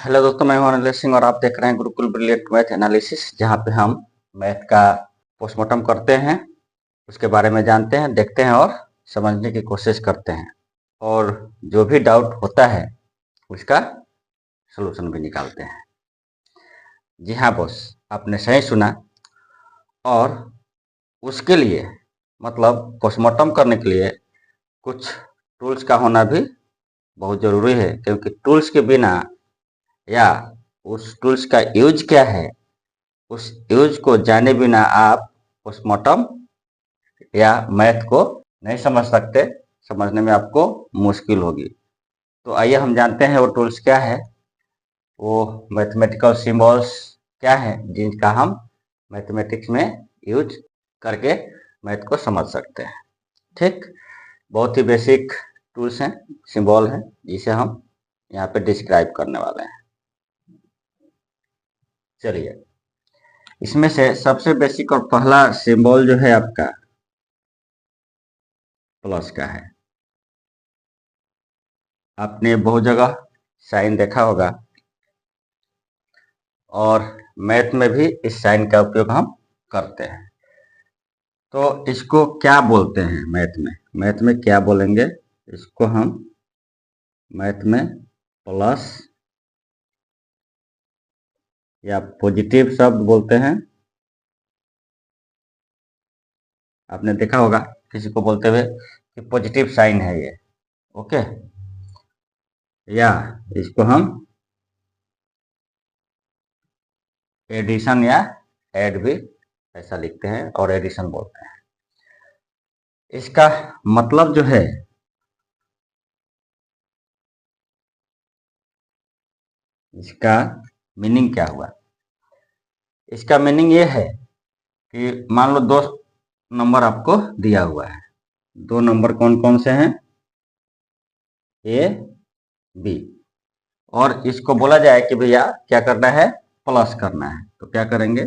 Hello दोस्तों, मैं हूं अनिल सिंह और आप देख रहे हैं गुरुकुल ब्रिलियंट मैथ एनालिसिस, जहां पे हम मैथ का पोस्टमार्टम करते हैं, उसके बारे में जानते हैं, देखते हैं और समझने की कोशिश करते हैं और जो भी डाउट होता है उसका सलूशन भी निकालते हैं। जी हाँ बॉस, आपने सही सुना। और उसके लिए मतलब पोस्टमार्टम करने के लिए कुछ टूल्स का होना भी बहुत ज़रूरी है, क्योंकि टूल्स के बिना या उस टूल्स का यूज क्या है उस यूज को जाने बिना आप पोस्टमार्टम या मैथ को नहीं समझ सकते, समझने में आपको मुश्किल होगी। तो आइए हम जानते हैं वो टूल्स क्या है, वो मैथमेटिकल सिंबल्स क्या है जिनका हम मैथमेटिक्स में यूज करके मैथ को समझ सकते हैं। ठीक, बहुत ही बेसिक टूल्स हैं, सिंबल हैं, जिसे हम यहाँ पे डिस्क्राइब करने वाले हैं। चलिए, इसमें से सबसे बेसिक और पहला सिंबल जो है आपका प्लस का है। आपने बहुत जगह साइन देखा होगा और मैथ में भी इस साइन का उपयोग हम करते हैं। तो इसको क्या बोलते हैं मैथ में क्या बोलेंगे? इसको हम मैथ में प्लस या पॉजिटिव शब्द बोलते हैं। आपने देखा होगा किसी को बोलते हुए कि पॉजिटिव साइन है ये, ओके। या इसको हम एडिशन या ऐड भी ऐसा लिखते हैं और एडिशन बोलते हैं। इसका मतलब जो है, इसका मीनिंग क्या हुआ? इसका मीनिंग ये है कि मान लो दो नंबर आपको दिया हुआ है। दो नंबर कौन कौन से हैं? A B. और इसको बोला जाए कि भैया क्या करना है? प्लस करना है। तो क्या करेंगे?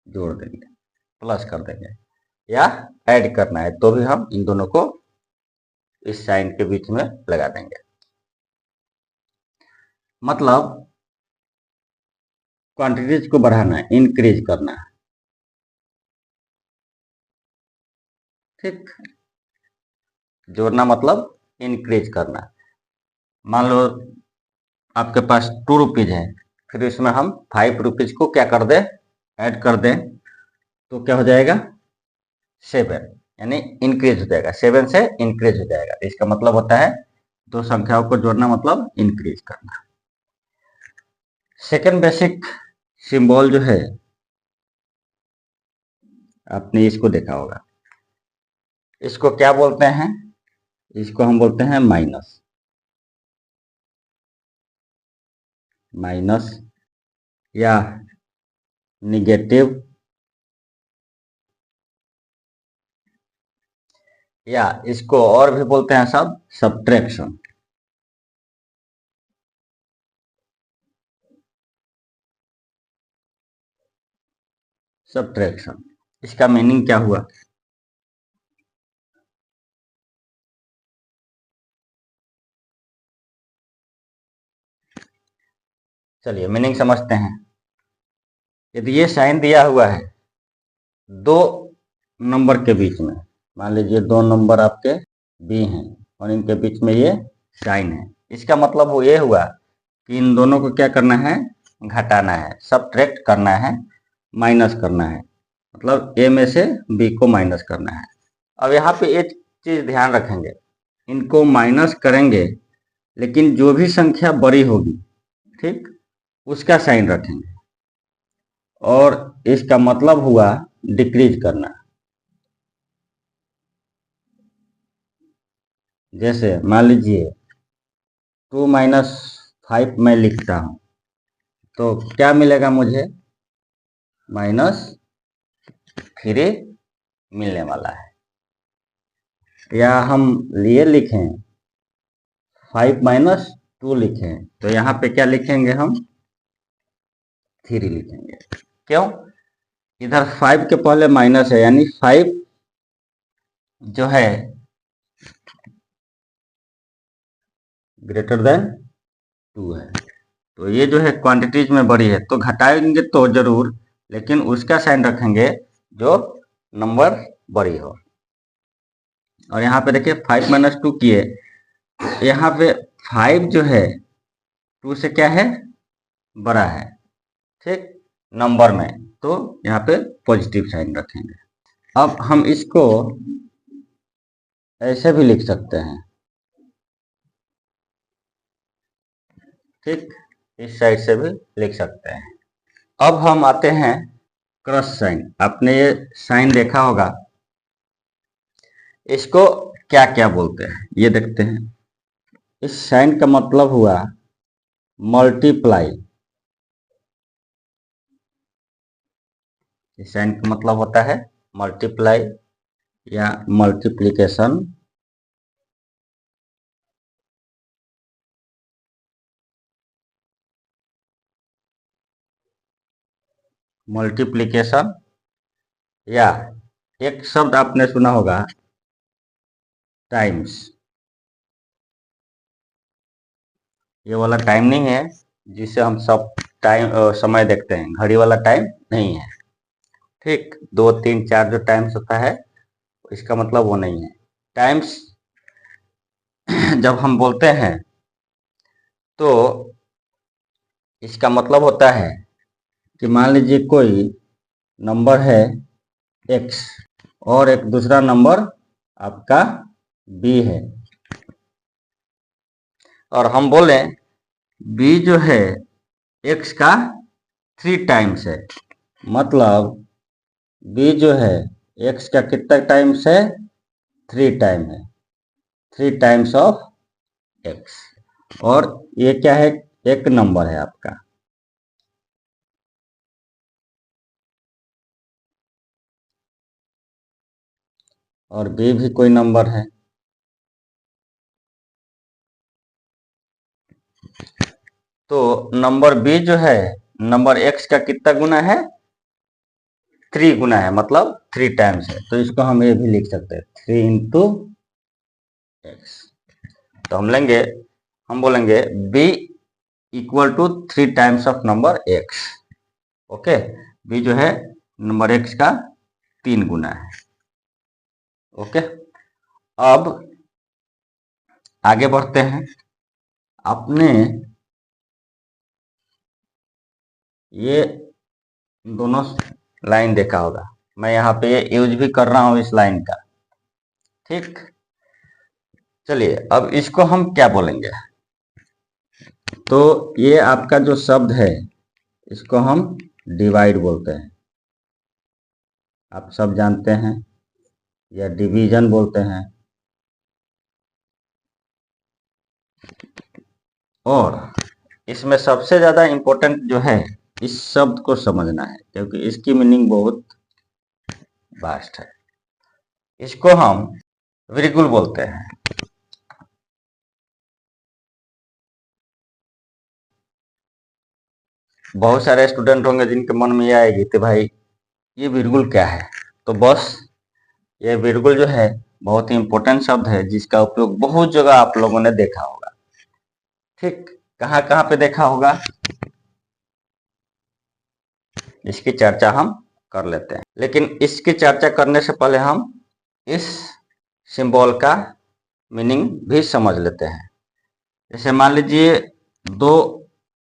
जोड़ देंगे, प्लस कर देंगे। या ऐड करना है तो भी हम इन दोनों को इस साइन के बीच में लगा देंगे। मतलब क्वांटिटीज को बढ़ाना है, इंक्रीज करना है। ठीक, जोड़ना मतलब इंक्रीज करना। मान लो आपके पास 2 रुपीज है, फिर इसमें हम 5 रुपीज को क्या कर दें? ऐड कर दें, तो क्या हो जाएगा? 7, यानी इंक्रीज हो जाएगा। 7 से इंक्रीज हो जाएगा। इसका मतलब होता है दो संख्याओं को जोड़ना मतलब इंक्रीज करना। सेकेंड बेसिक सिंबल जो है, आपने इसको देखा होगा। इसको क्या बोलते हैं? इसको हम बोलते हैं माइनस। माइनस या निगेटिव, या इसको और भी बोलते हैं सब सब्ट्रैक्शन। सब्ट्रैक्शन, इसका मीनिंग क्या हुआ? चलिए मीनिंग समझते हैं। यदि ये साइन दिया हुआ है दो नंबर के बीच में, मान लीजिए दो नंबर आपके बी हैं और इनके बीच में ये साइन है, इसका मतलब वो ये हुआ कि इन दोनों को क्या करना है? घटाना है, सब्ट्रैक्ट करना है, माइनस करना है। मतलब ए में से बी को माइनस करना है। अब यहाँ पे एक चीज ध्यान रखेंगे, इनको माइनस करेंगे लेकिन जो भी संख्या बड़ी होगी, ठीक, उसका साइन रखेंगे। और इसका मतलब हुआ डिक्रीज करना। जैसे मान लीजिए 2 माइनस 5 मैं लिखता हूं, तो क्या मिलेगा मुझे? -3 मिलने वाला है। या हम लिए लिखें 5 माइनस 2 लिखें, तो यहाँ पे क्या लिखेंगे? हम 3 लिखेंगे। क्यों? इधर 5 के पहले माइनस है, यानी 5 जो है ग्रेटर देन 2 है। तो ये जो है क्वांटिटीज में बड़ी है, तो घटाएंगे तो जरूर, लेकिन उसका साइन रखेंगे जो नंबर बड़ी हो। और यहाँ पे देखिए 5 - 2 किए, यहाँ पे 5 जो है 2 से क्या है, बड़ा है, ठीक, नंबर में, तो यहाँ पे पॉजिटिव साइन रखेंगे। अब हम इसको ऐसे भी लिख सकते हैं, ठीक, इस साइड से भी लिख सकते हैं। अब हम आते हैं क्रॉस साइन। आपने ये साइन देखा होगा, इसको क्या क्या बोलते हैं ये देखते हैं। इस साइन का मतलब हुआ मल्टीप्लाई। इस साइन का मतलब होता है मल्टीप्लाई या मल्टीप्लिकेशन। मल्टीप्लिकेशन, या एक शब्द आपने सुना होगा टाइम्स। ये वाला टाइम नहीं है जिसे हम सब टाइम समय देखते हैं, घड़ी वाला टाइम नहीं है, ठीक। 2, 3, 4 जो टाइम्स होता है इसका मतलब वो नहीं है। टाइम्स जब हम बोलते हैं तो इसका मतलब होता है कि मान लीजिए कोई नंबर है x और एक दूसरा नंबर आपका b है, और हम बोले b जो है x का 3 टाइम्स है, मतलब b जो है x का कितना टाइम्स है, 3 टाइम है, 3 टाइम्स ऑफ x। और ये क्या है, एक नंबर है आपका। और b भी कोई नंबर है। तो नंबर b जो है नंबर x का कितना गुना है, 3 गुना है, मतलब 3 टाइम्स है। तो इसको हम ये भी लिख सकते हैं 3 × x। तो हम बोलेंगे b = 3 times of number x। Okay, b जो है नंबर x का 3 गुना है। ओके, अब आगे बढ़ते हैं। आपने ये दोनों लाइन देखा होगा, मैं यहाँ पे ये यूज भी कर रहा हूँ इस लाइन का, ठीक। चलिए अब इसको हम क्या बोलेंगे, तो ये आपका जो शब्द है इसको हम डिवाइड बोलते हैं, आप सब जानते हैं, या डिवीजन बोलते हैं। और इसमें सबसे ज्यादा इम्पोर्टेंट जो है इस शब्द को समझना है, क्योंकि इसकी मीनिंग बहुत वास्ट है। इसको हम विर्गुल बोलते हैं। बहुत सारे स्टूडेंट होंगे जिनके मन में ये आएगी कि भाई ये विर्गुल क्या है। तो बस ये विर्गुल जो है बहुत ही इम्पोर्टेंट शब्द है, जिसका उपयोग बहुत जगह आप लोगों ने देखा होगा, ठीक। कहाँ कहाँ पे देखा होगा, इसकी चर्चा हम कर लेते हैं। लेकिन इसकी चर्चा करने से पहले हम इस सिंबल का मीनिंग भी समझ लेते हैं। जैसे मान लीजिए 2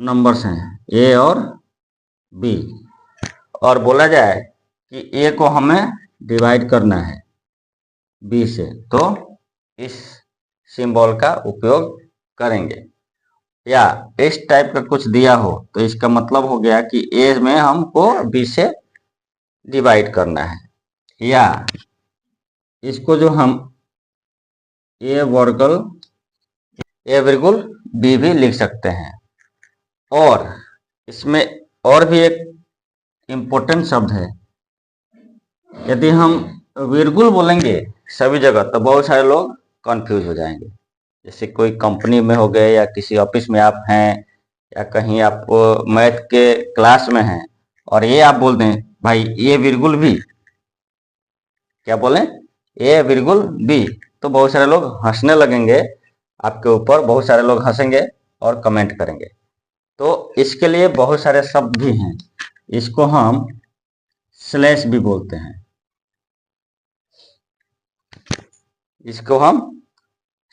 नंबर्स हैं ए और बी, और बोला जाए कि ए को हमें डिवाइड करना है बी से, तो इस सिंबल का उपयोग करेंगे। या इस टाइप का कुछ दिया हो तो इसका मतलब हो गया कि ए में हमको बी से डिवाइड करना है। या इसको जो हम ए वर्गुल बी भी लिख सकते हैं। और इसमें और भी एक इम्पोर्टेंट शब्द है। यदि हम विर्गुल बोलेंगे सभी जगह तो बहुत सारे लोग कंफ्यूज हो जाएंगे। जैसे कोई कंपनी में हो गए, या किसी ऑफिस में आप हैं, या कहीं आप मैथ के क्लास में हैं, और ये आप बोल दें भाई ए विर्गुल बी, क्या बोलें, ए विर्गुल बी, तो बहुत सारे लोग हंसने लगेंगे आपके ऊपर, बहुत सारे लोग हंसेंगे। और कमेंट करेंगे। तो इसके लिए बहुत सारे शब्द भी हैं, इसको हम स्लैश भी बोलते हैं, इसको हम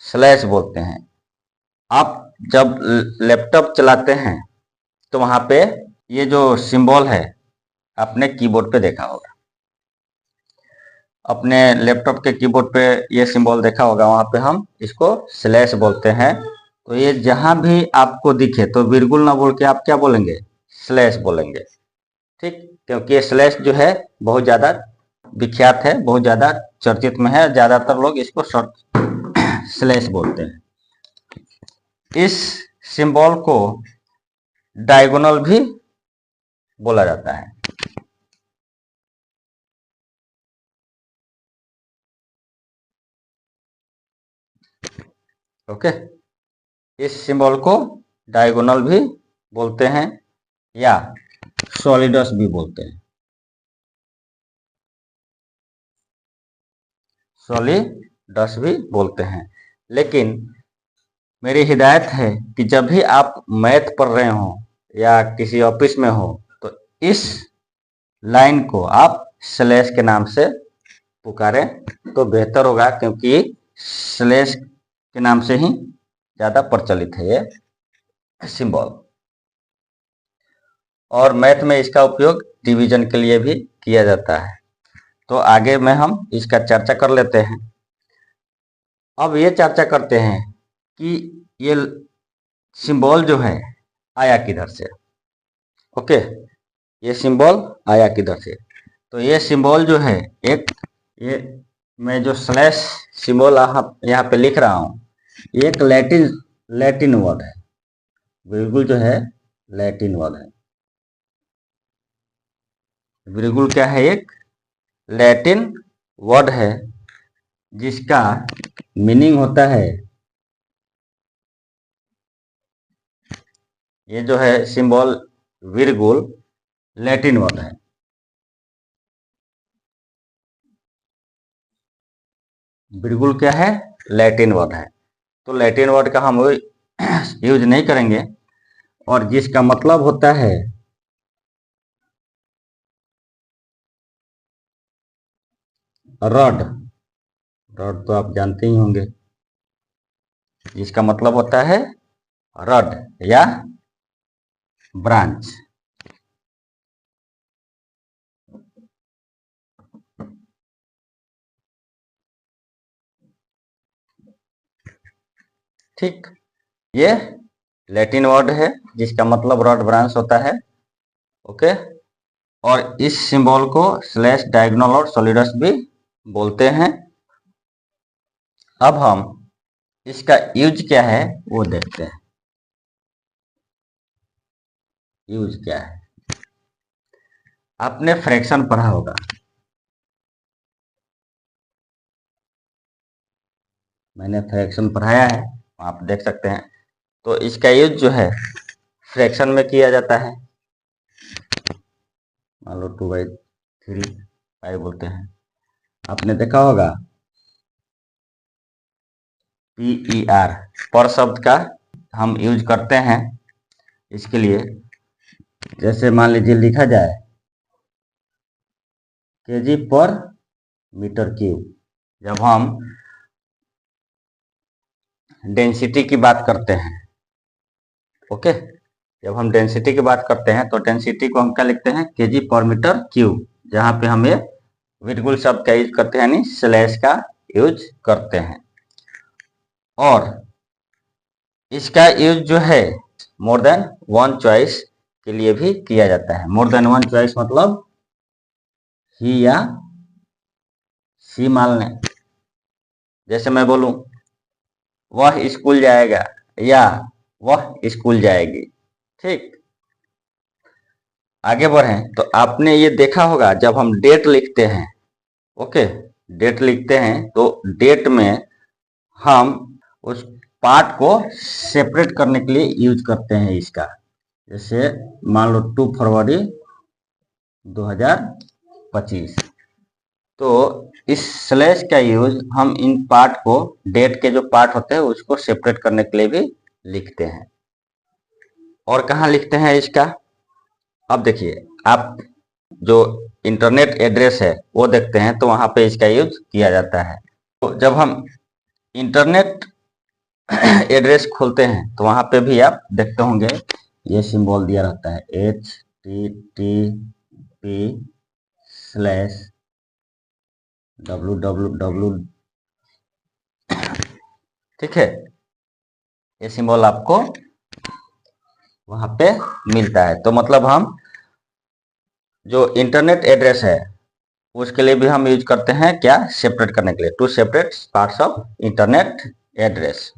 स्लैश बोलते हैं। आप जब लैपटॉप चलाते हैं तो वहां पे ये जो सिंबल है आपने कीबोर्ड पे देखा होगा, अपने लैपटॉप के कीबोर्ड पे ये सिंबल देखा होगा, वहां पे हम इसको स्लैश बोलते हैं। तो ये जहां भी आपको दिखे तो बिल्कुल ना बोल के आप क्या बोलेंगे, स्लैश बोलेंगे। ठीक, क्योंकि ये स्लैश जो है बहुत ज्यादा विख्यात है, बहुत ज्यादा चर्चित में है, ज्यादातर लोग इसको स्लैश बोलते हैं। इस सिंबल को डायगोनल भी बोला जाता है। ओके, इस सिंबल को डायगोनल भी बोलते हैं या सॉलिडस भी बोलते हैं, सॉलिडस भी बोलते हैं। लेकिन मेरी हिदायत है कि जब भी आप मैथ पढ़ रहे हो या किसी ऑफिस में हो तो इस लाइन को आप स्लैश के नाम से पुकारें तो बेहतर होगा, क्योंकि स्लैश के नाम से ही ज़्यादा प्रचलित है ये सिंबल। और मैथ में इसका उपयोग डिवीजन के लिए भी किया जाता है। तो आगे में हम इसका चर्चा कर लेते हैं। अब ये चर्चा करते हैं कि ये सिंबल जो है आया किधर से। ओके, ये सिंबल आया किधर से। तो ये सिंबल जो है, एक ये मैं जो स्लैश सिंबल यहाँ पे लिख रहा हूँ, ये एक लैटिन वर्ड है, बिल्कुल जो है लैटिन वर्ड है। बिल्कुल क्या है, एक लैटिन वर्ड है जिसका मीनिंग होता है, ये जो है सिंबल विरगुल लैटिन वर्ड है। विरगुल क्या है, लैटिन वर्ड है। तो लैटिन वर्ड का हम यूज नहीं करेंगे, और जिसका मतलब होता है रॉड, रॉड तो आप जानते ही होंगे, जिसका मतलब होता है रॉड या ब्रांच। ठीक, ये लैटिन वर्ड है जिसका मतलब रॉड ब्रांच होता है। ओके, और इस सिंबल को स्लैश, डायगोनल और सॉलिडस भी बोलते हैं। अब हम इसका यूज क्या है वो देखते हैं। यूज क्या है, आपने फ्रैक्शन पढ़ा होगा, मैंने फ्रैक्शन पढ़ाया है, आप देख सकते हैं। तो इसका यूज जो है फ्रैक्शन में किया जाता है। मान लो 2/3 पाई बोलते हैं, आपने देखा होगा PER पर शब्द का हम यूज करते हैं इसके लिए। जैसे मान लीजिए लिखा जाए kg पर मीटर क्यूब, जब हम डेंसिटी की बात करते हैं, ओके, जब हम डेंसिटी की बात करते हैं तो डेंसिटी को हम क्या लिखते हैं, kg पर मीटर क्यूब, जहां पे हम ये विरगुल शब्द का यूज करते हैं, यानी स्लैश का यूज करते हैं। और इसका यूज जो है मोर देन वन चॉइस के लिए भी किया जाता है। मोर देन वन चॉइस मतलब ही या सी मान लें। जैसे मैं बोलूं वह स्कूल जाएगा या वह स्कूल जाएगी। ठीक, आगे बढ़ें तो आपने ये देखा होगा जब हम डेट लिखते हैं, ओके, डेट लिखते हैं तो डेट में हम उस पार्ट को सेपरेट करने के लिए यूज करते हैं इसका। जैसे मान लो 2 फरवरी 2025, तो इस स्लैश का यूज हम इन पार्ट को, डेट के जो पार्ट होते हैं उसको सेपरेट करने के लिए भी लिखते हैं। और कहाँ लिखते हैं इसका? अब देखिए, आप जो इंटरनेट एड्रेस है वो देखते हैं तो वहाँ पे इसका यूज किया जाता है। तो जब हम इंटरनेट एड्रेस खोलते हैं तो वहाँ पे भी आप देखते होंगे ये सिंबल दिया रहता है http/www। ठीक है, ये सिंबल आपको वहाँ पे मिलता है। तो मतलब हम जो इंटरनेट एड्रेस है उसके लिए भी हम यूज करते हैं क्या? सेपरेट करने के लिए, to separate parts of internet address.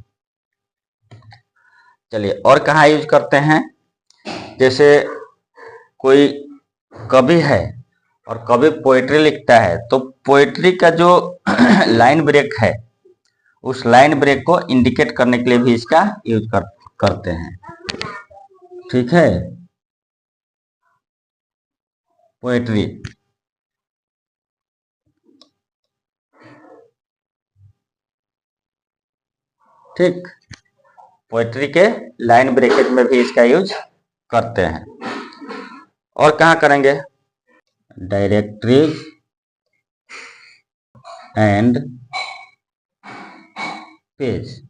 चलिए, और कहाँ यूज करते हैं? जैसे कोई कवि है और कवि पोएट्री लिखता है तो पोएट्री का जो लाइन ब्रेक है उस लाइन ब्रेक को इंडिकेट करने के लिए भी इसका यूज करते हैं। ठीक है, पोएट्री। ठीक, पोएट्री के लाइन ब्रेकेट में भी इसका यूज करते हैं। और कहाँ करेंगे? Directories and page,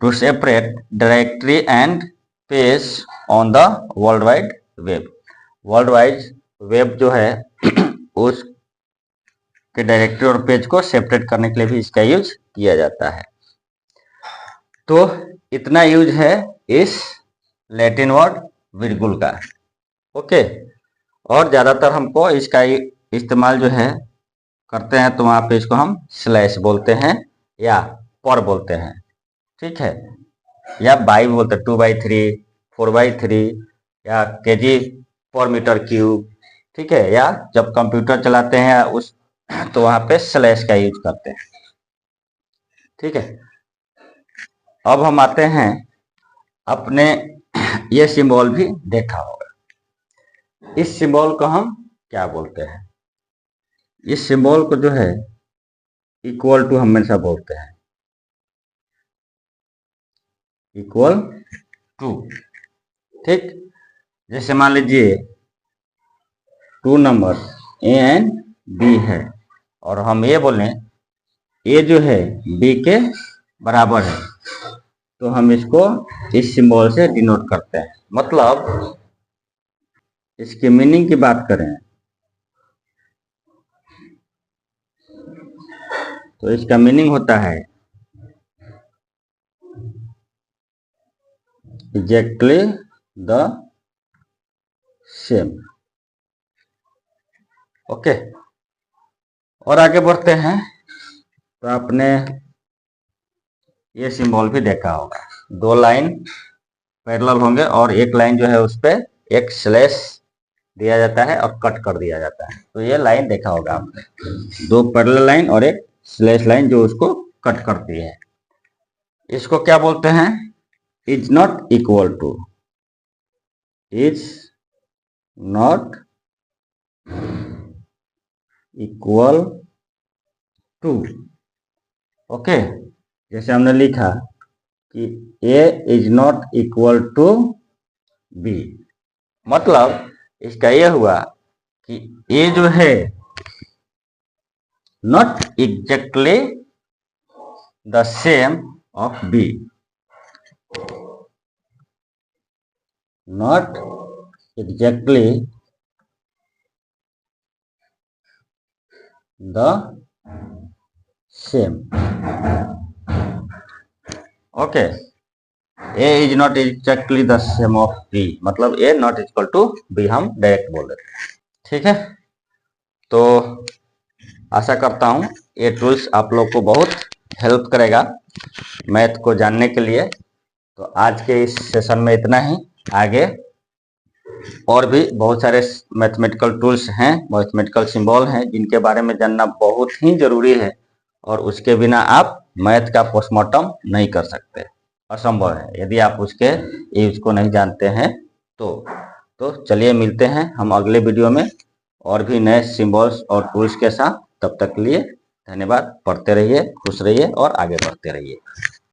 to separate directory and page on the World Wide Web. World Wide Web जो है उस के डायरेक्टरी और पेज को सेपरेट करने के लिए भी इसका यूज किया जाता है। तो इतना यूज है इस लैटिन वर्ड विर्गुल का। ओके, और ज्यादातर हमको इसका इस्तेमाल जो है करते हैं तो वहां पे इसको हम स्लैश बोलते हैं या पर बोलते हैं। ठीक है, या बाई बोलते हैं, 2/3, 4/3 या kg पर मीटर क्यूब। ठीक है, या जब कंप्यूटर चलाते हैं उस तो वहां पे स्लैश का यूज करते हैं। ठीक है, अब हम आते हैं अपने, ये सिंबल भी देखा होगा। इस सिंबल को हम क्या बोलते हैं? इस सिंबल को जो है इक्वल टू हमेशा बोलते हैं, इक्वल टू। ठीक, जैसे मान लीजिए 2 नंबर ए एंड बी है और हम ये बोलें ए जो है बी के बराबर है तो हम इसको इस सिंबल से डिनोट करते हैं। मतलब इसकी मीनिंग की बात करें तो इसका मीनिंग होता है एग्जैक्टली द सेम। ओके, और आगे बढ़ते हैं तो आपने ये सिंबल भी देखा होगा, 2 लाइन पैरेलल होंगे और एक लाइन जो है उस पर एक स्लैश दिया जाता है और कट कर दिया जाता है। तो ये लाइन देखा होगा आपने, 2 पैरेलल लाइन और एक स्लैश लाइन जो उसको कट करती है। इसको क्या बोलते हैं? Is not equal to, is not equal to. Okay, जैसे हमने लिखा कि a is not equal to b, मतलब इसका यह हुआ कि a जो है not exactly the same of b, not exactly the same. Okay, a is not exactly the same of b, मतलब a not equal to b हम direct बोल देते हैं। ठीक है, तो आशा करता हूं ये टूल्स आप लोग को बहुत हेल्प करेगा मैथ को जानने के लिए। तो आज के इस सेशन में इतना ही। आगे और भी बहुत सारे मैथमेटिकल टूल्स हैं, मैथमेटिकल सिंबल हैं जिनके बारे में जानना बहुत ही जरूरी है और उसके बिना आप मैथ का पोस्टमार्टम नहीं कर सकते, असंभव है यदि आप उसके यूज को नहीं जानते हैं। तो चलिए मिलते हैं हम अगले वीडियो में और भी नए सिंबल्स और टूल्स के साथ। तब तक के लिए धन्यवाद। पढ़ते रहिए, खुश रहिए और आगे बढ़ते रहिए।